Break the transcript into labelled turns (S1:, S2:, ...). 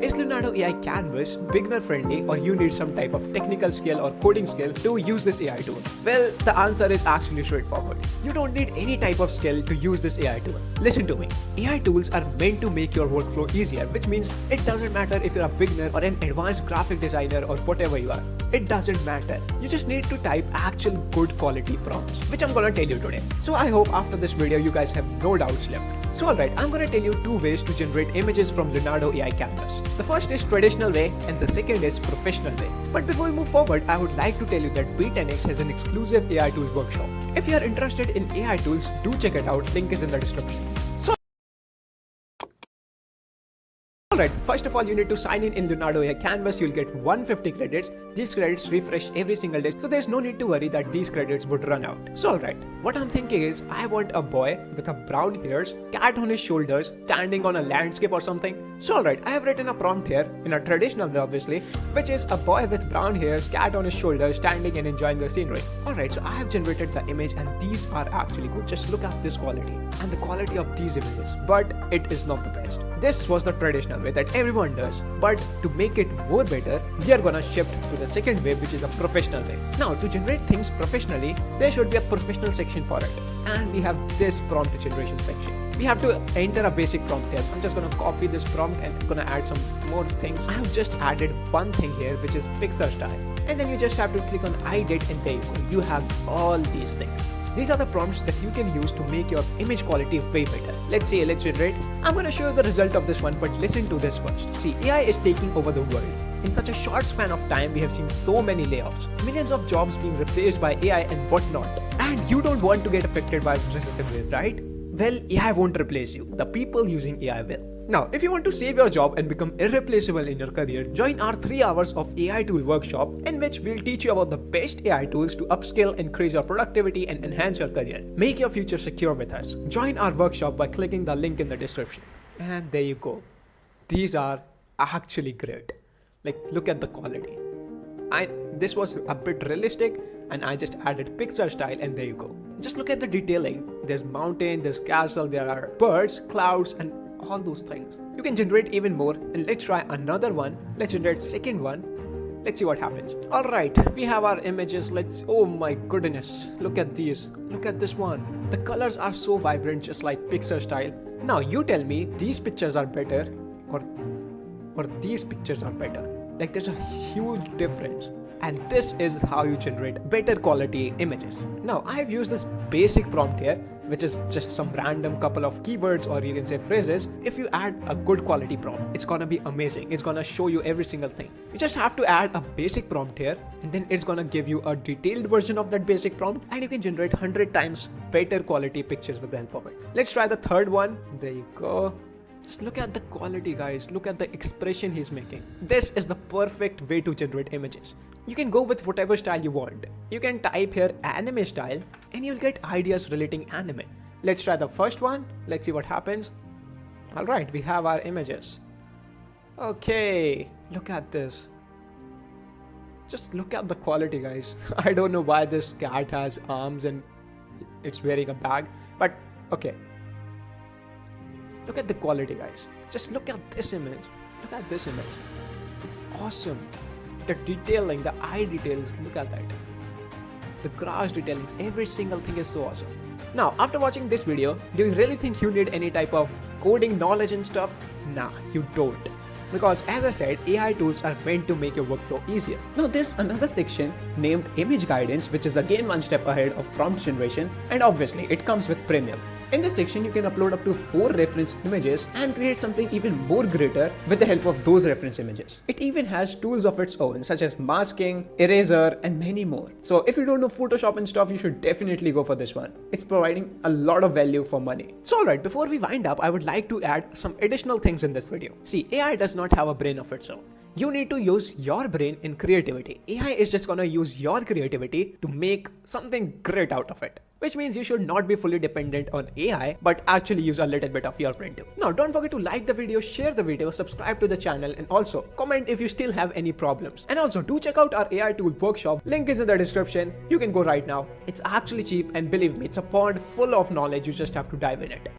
S1: Is Leonardo AI canvas beginner friendly, or you need some type of technical skill or coding skill to use this AI tool? Well, the answer is actually straightforward. You don't need any type of skill to use this AI tool. Listen to me. AI tools are meant to make your workflow easier, which means it doesn't matter if you're a beginner or an advanced graphic designer or whatever you are. It doesn't matter. You just need to type actual good quality prompts, which I'm gonna tell you today. So I hope after this video you guys have no doubts left. So alright, I'm gonna tell you two ways to generate images from Leonardo AI Canvas. The first is traditional way and the second is professional way. But before we move forward, I would like to tell you that Be10x has an exclusive AI tools workshop. If you are interested in AI tools, do check it out, link is in the description. Alright, first of all, you need to sign in Leonardo AI Canvas. You'll get 150 credits. These credits refresh every single day, so there's no need to worry that these credits would run out. So alright, what I'm thinking is I want a boy with a brown hairs, cat on his shoulders, standing on a landscape or something. So alright, I have written a prompt here in a traditional way obviously, which is a boy with brown hairs, cat on his shoulders, standing and enjoying the scenery. Alright, so I have generated the image and these are actually good. Just look at this quality and the quality of these images, but it is not the best. This was the traditional way that everyone does, but to make it more better, we are gonna shift to the second way, which is a professional way. Now, to generate things professionally, there should be a professional section for it, and we have this prompt generation section. We have to enter a basic prompt here. I'm just gonna copy this prompt and gonna add some more things. I have just added one thing here, which is picture style, and then you just have to click on I did, and there you go. You have all these things. These are the prompts that you can use to make your image quality way better. Let's generate. I'm gonna show you the result of this one, but listen to this first. See, AI is taking over the world. In such a short span of time, we have seen so many layoffs, millions of jobs being replaced by AI and whatnot. And you don't want to get affected by recessive wave, right? Well, AI won't replace you. The people using AI will. Now, if you want to save your job and become irreplaceable in your career, join our 3 hours of AI tool workshop, in which we'll teach you about the best AI tools to upskill, increase your productivity and enhance your career. Make your future secure with us. Join our workshop by clicking the link in the description. And there you go. These are actually great. Like, look at the quality. This was a bit realistic and I just added picture style and there you go. Just look at the detailing. There's mountain, there's castle, there are birds, clouds and all those things. You can generate even more, and let's try another one. Let's generate second one. Let's see what happens. Alright, we have our images. Oh my goodness, look at these. Look at this one. The colors are so vibrant, just like pixar style. Now you tell me, these pictures are better or these pictures are better. Like, there's a huge difference. And this is how you generate better quality images. Now, I have used this basic prompt here, which is just some random couple of keywords or you can say phrases. If you add a good quality prompt, it's gonna be amazing. It's gonna show you every single thing. You just have to add a basic prompt here, and then it's gonna give you a detailed version of that basic prompt, and you can generate 100 times better quality pictures with the help of it. Let's try the third one. There you go. Just look at the quality, guys. Look at the expression he's making. This is the perfect way to generate images. You can go with whatever style you want. You can type here anime style and you'll get ideas relating anime. Let's try the first one. Let's see what happens. Alright, we have our images. Okay, look at this. Just look at the quality, guys. I don't know why this cat has arms and it's wearing a bag, but okay. Look at the quality, guys. Just look at this image. Look at this image. It's awesome. The detailing, the eye details, look at that. The grass detailings, every single thing is so awesome. Now, after watching this video, do you really think you need any type of coding knowledge and stuff? Nah, you don't. Because as I said, AI tools are meant to make your workflow easier. Now there's another section named image guidance, which is again one step ahead of prompt generation, and obviously it comes with premium. In this section, you can upload up to 4 reference images and create something even more greater with the help of those reference images. It even has tools of its own, such as masking, eraser, and many more. So if you don't know Photoshop and stuff, you should definitely go for this one. It's providing a lot of value for money. So alright, before we wind up, I would like to add some additional things in this video. See, AI does not have a brain of its own. You need to use your brain in creativity. AI is just gonna use your creativity to make something great out of it. Which means you should not be fully dependent on AI, but actually use a little bit of your brain too. Now, don't forget to like the video, share the video, subscribe to the channel, and also comment if you still have any problems. And also do check out our AI tool workshop. Link is in the description. You can go right now. It's actually cheap, and believe me, it's a pond full of knowledge. You just have to dive in it.